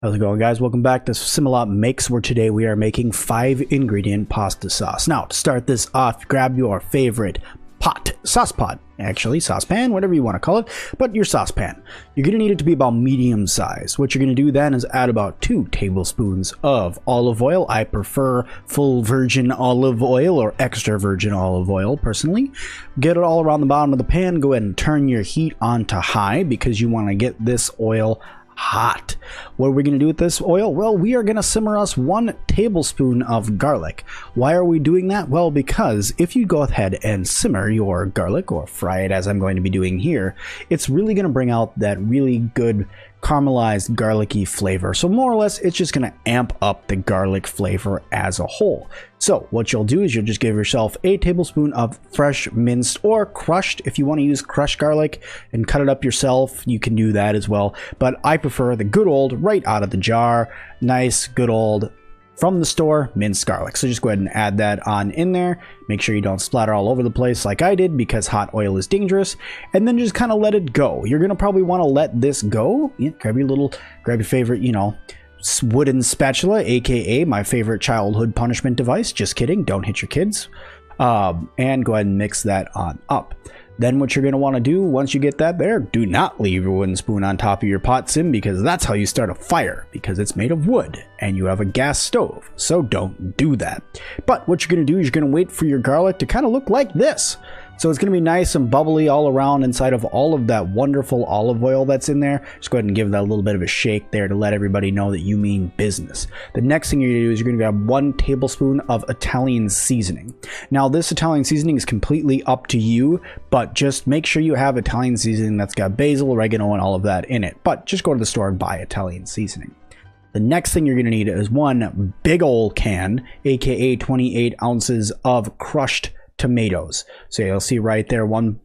How's it going, guys? Welcome back to Simalot Makes, where today we are making 5-ingredient pasta sauce. Now, to start this off, grab your favorite sauce pot, actually, saucepan, whatever you want to call it, but your saucepan. You're going to need it to be about medium size. What you're going to do then is add about 2 tablespoons of olive oil. I prefer full virgin olive oil or extra virgin olive oil, personally. Get it all around the bottom of the pan. Go ahead and turn your heat on to high because you want to get this oil hot. What are we going to do with this oil? Well, we are going to simmer us 1 tablespoon of garlic. Why are we doing that? Well, because if you go ahead and simmer your garlic or fry it as I'm going to be doing here, it's really going to bring out that really good caramelized garlicky flavor. So more or less, it's just going to amp up the garlic flavor as a whole. So what you'll do is you'll just give yourself a tablespoon of fresh minced or crushed. If you want to use crushed garlic and cut it up yourself, you can do that as well. But I prefer the good old right out of the jar, nice good old from the store minced garlic. So just go ahead and add that on in there. Make sure you don't splatter all over the place like I did, because hot oil is dangerous. And then just kind of let it go. You're gonna probably want to let this go. Yeah, grab your favorite, wooden spatula, aka my favorite childhood punishment device. Just kidding, don't hit your kids. And go ahead and mix that on up. Then what you're going to want to do once you get that there, do not leave your wooden spoon on top of your pot, Sim, because that's how you start a fire, because it's made of wood and you have a gas stove. So don't do that. But what you're going to do is you're going to wait for your garlic to kind of look like this. So it's going to be nice and bubbly all around inside of all of that wonderful olive oil that's in there. Just go ahead and give that a little bit of a shake there to let everybody know that you mean business. The next thing you're going to do is you're going to grab 1 tablespoon of Italian seasoning. Now, this Italian seasoning is completely up to you, but just make sure you have Italian seasoning that's got basil, oregano, and all of that in it. But just go to the store and buy Italian seasoning. The next thing you're going to need is 1 big old can, aka 28 ounces of crushed tomatoes. So you'll see right there, 1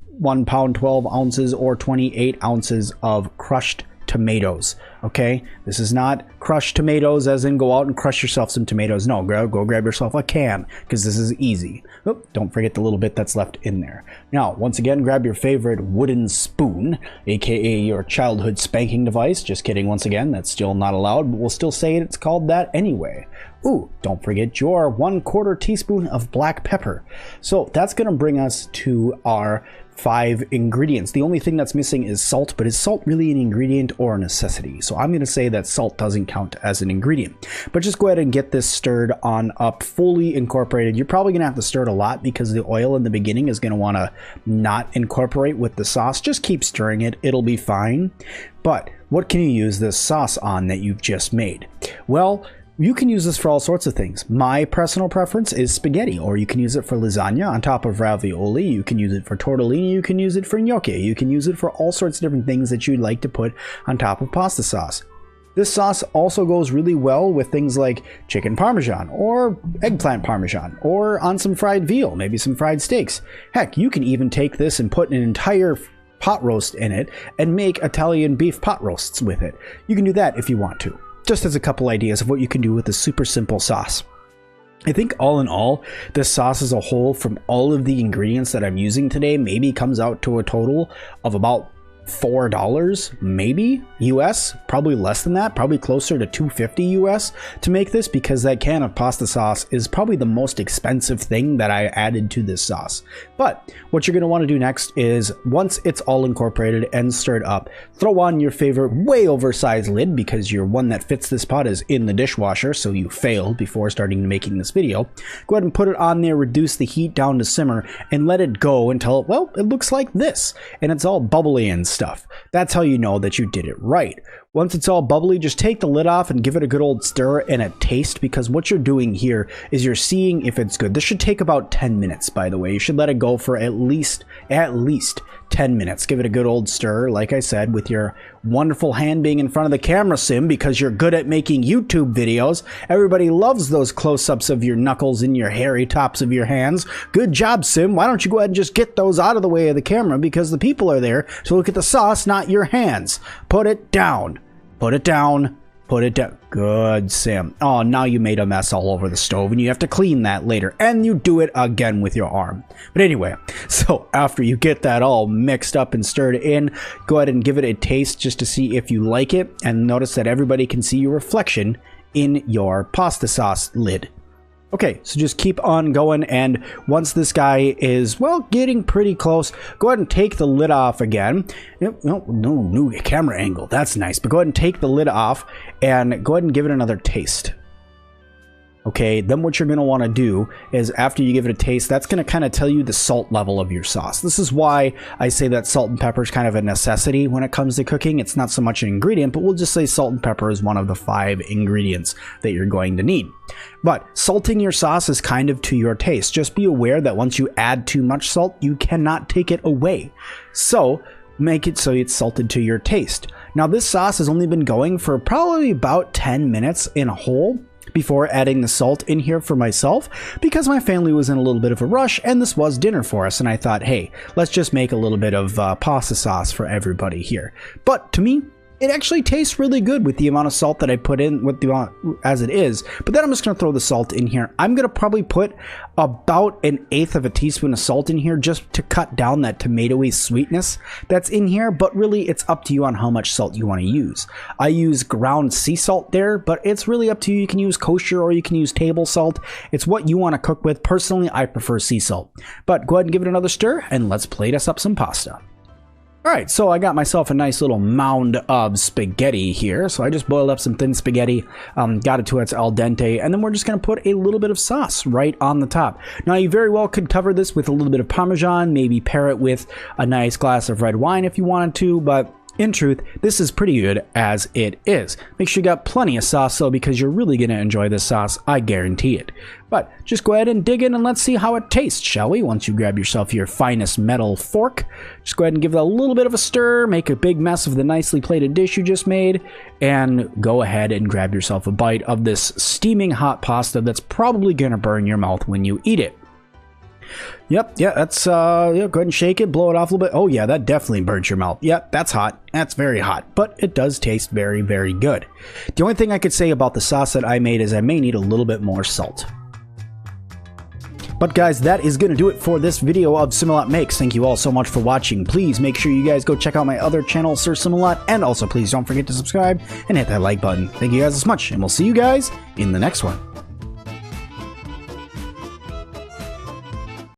pound 12 ounces or 28 ounces of crushed tomatoes. Okay, this is not crushed tomatoes as in go out and crush yourself some tomatoes. No, go grab yourself a can, because this is easy. Oop, don't forget the little bit that's left in there. Now, once again, grab your favorite wooden spoon, aka your childhood spanking device. Just kidding, once again, that's still not allowed, but we'll still say it's called that anyway. Ooh, don't forget your 1/4 teaspoon of black pepper. So that's going to bring us to our 5 ingredients. The only thing that's missing is salt, but is salt really an ingredient or a necessity? So I'm going to say that salt doesn't count as an ingredient. But just go ahead and get this stirred on up, fully incorporated. You're probably going to have to stir it a lot because the oil in the beginning is going to want to not incorporate with the sauce. Just keep stirring it. It'll be fine. But what can you use this sauce on that you've just made? Well, you can use this for all sorts of things. My personal preference is spaghetti, or you can use it for lasagna on top of ravioli. You can use it for tortellini. You can use it for gnocchi. You can use it for all sorts of different things that you'd like to put on top of pasta sauce. This sauce also goes really well with things like chicken parmesan or eggplant parmesan, or on some fried veal, maybe some fried steaks. Heck, you can even take this and put an entire pot roast in it and make Italian beef pot roasts with it. You can do that if you want to. Just as a couple ideas of what you can do with a super simple sauce. I think all in all, this sauce as a whole, from all of the ingredients that I'm using today, maybe comes out to a total of about $4, maybe US, probably less than that, probably closer to $2.50 US to make this, because that can of pasta sauce is probably the most expensive thing that I added to this sauce. But what you're going to want to do next is, once it's all incorporated and stirred up, throw on your favorite way oversized lid, because your one that fits this pot is in the dishwasher, so you failed before starting making this video. Go ahead and put it on there, reduce the heat down to simmer, and let it go until, well, it looks like this, and it's all bubbly and stuff. That's how you know that you did it right. Once it's all bubbly, just take the lid off and give it a good old stir and a taste, because what you're doing here is you're seeing if it's good. This should take about 10 minutes, by the way. You should let it go for at least 10 minutes. Give it a good old stir, like I said, with your wonderful hand being in front of the camera, Sim, because you're good at making YouTube videos. Everybody loves those close-ups of your knuckles and your hairy tops of your hands. Good job, Sim. Why don't you go ahead and just get those out of the way of the camera, because the people are there to look at the sauce, not your hands. Put it down. Put it down. Put it down. Good, Sam. Oh, now you made a mess all over the stove and you have to clean that later. And you do it again with your arm. But anyway, so after you get that all mixed up and stirred in, go ahead and give it a taste just to see if you like it. And notice that everybody can see your reflection in your pasta sauce lid. Okay, so just keep on going, and once this guy is, well, getting pretty close, go ahead and take the lid off again. No, new camera angle, that's nice, but go ahead and take the lid off, and go ahead and give it another taste. Okay, then what you're going to want to do is after you give it a taste, that's going to kind of tell you the salt level of your sauce. This is why I say that salt and pepper is kind of a necessity when it comes to cooking. It's not so much an ingredient, but we'll just say salt and pepper is one of the 5 ingredients that you're going to need. But salting your sauce is kind of to your taste. Just be aware that once you add too much salt, you cannot take it away. So make it so it's salted to your taste. Now this sauce has only been going for probably about 10 minutes in a whole before adding the salt in here for myself, because my family was in a little bit of a rush and this was dinner for us, and I thought, hey, let's just make a little bit of pasta sauce for everybody here. But to me, it actually tastes really good with the amount of salt that I put in with the amount as it is. But then I'm just going to throw the salt in here. I'm going to probably put about 1/8 of a teaspoon of salt in here just to cut down that tomatoey sweetness that's in here. But really, it's up to you on how much salt you want to use. I use ground sea salt there, but it's really up to you. You can use kosher or you can use table salt. It's what you want to cook with. Personally, I prefer sea salt. But go ahead and give it another stir and let's plate us up some pasta. Alright, so I got myself a nice little mound of spaghetti here. So I just boiled up some thin spaghetti, got it to its al dente, and then we're just going to put a little bit of sauce right on the top. Now, you very well could cover this with a little bit of Parmesan, maybe pair it with a nice glass of red wine if you wanted to, but in truth, this is pretty good as it is. Make sure you got plenty of sauce though, because you're really going to enjoy this sauce, I guarantee it. But just go ahead and dig in and let's see how it tastes, shall we? Once you grab yourself your finest metal fork, just go ahead and give it a little bit of a stir, make a big mess of the nicely plated dish you just made, and go ahead and grab yourself a bite of this steaming hot pasta that's probably going to burn your mouth when you eat it. Yep, yeah, that's, yeah, go ahead and shake it, blow it off a little bit. Oh yeah, that definitely burns your mouth. Yep, that's hot. That's very hot, but it does taste very, very good. The only thing I could say about the sauce that I made is I may need a little bit more salt. But guys, that is going to do it for this video of Simalot Makes. Thank you all so much for watching. Please make sure you guys go check out my other channel, Sir Simalot, and also please don't forget to subscribe and hit that like button. Thank you guys so much, and we'll see you guys in the next one.